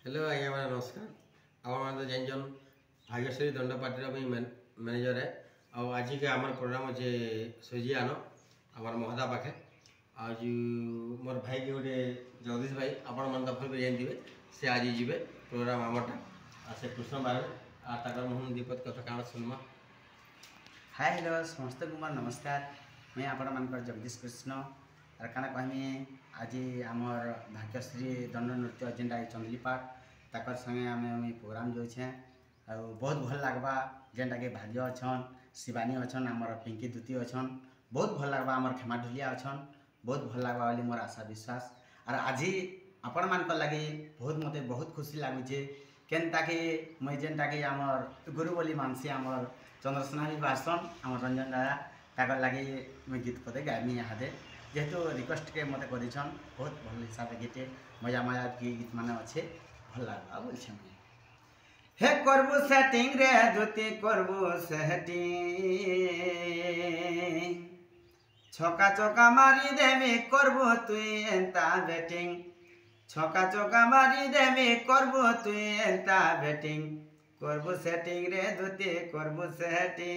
Hello आज्ञा मैंने नमस्कार। आप जानछन भाग्यश्री दंड पार्टी मैनेजर है। आज के आम प्रोग्राम अच्छे सुजियान आम महदा पाखे आज मोर भाई के गोटे जगदीश भाई आपण मन दफल भी जानते से आज जी प्रोग्राम आमटा से कृष्ण बारे मुहन दीपक कथा काण सुनमा। हाय हेलो समस्त कुमार नमस्कार। मैं आपण मानकर जगदीश कृष्ण और काना कहमी आज आमर भाग्यश्री दंड नृत्य जेनटा चंदली पाठ ताकर संगे आम प्रोग्राम जोछे बहुत भल लगवा जेनटा के भाग्य अच्छन शिवानी अच्छन आमर पिंकी दूती अच्छन बहुत भल लगवा आमर खेमा ढुलिया अच्छन बहुत भल लगवा बोली मोर आशा विश्वास। और आज आपण मान लगे मते बहुत खुशी लगुचे केनता कि मुई जेनटा कि आमर गुरु बोली मानसी आमर चंद्रसेना भी बासन आमर रंजन दादा ताकर लगे मुई गीत पदे गायमी इहादे जेहेतु रिक्वेस्ट के मत करिछन बहुत भल हिसाब से गीते मजा मजा की गीत माने अच्छे भल लागबा बोलछे। हे करबो सेटिंग रे धोती करबो सेटिंग छका चका मारी देमी करबो तुई एंता बैटिंग छका चका मारी देमी करबो तुई एंता बैटिंग करबो सेटिंग रे धोती करबो सेटिंग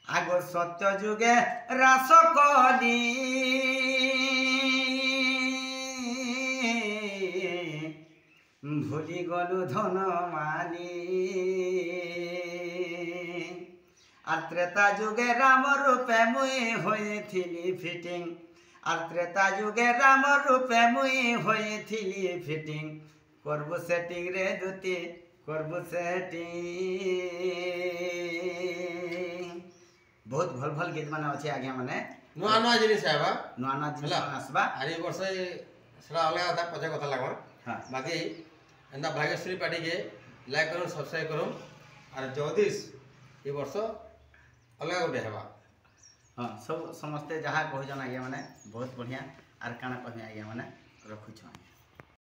आगो सत्य जुगे रास कली भूली गलु धन मानी और त्रेता जुगे राम रूपे मुई होइथिली फिटिंग और त्रेता जुगे राम रूपे मुई होइथिली फिटिंग करबो सेटिंग रे दुती करबो सेटिंग बहुत भल भल गीत माने अच्छे आज्ञा माने नुआ नुआ जिनिस आबा नुआ नुआ जिनिस आसबा आरे वर्ष सेडा अलग था पछे कथा लागो। हां बाकी एंदा भाग्यश्री पार्टी के लाइक करो सब्सक्राइब करो और जगदीश ये वर्ष अलग गोटे हेबा। हां सब समस्ते जहाँ कह जन आज्ञा माने बहुत बढ़िया आर काना कहमी आज्ञा माने रखुछ।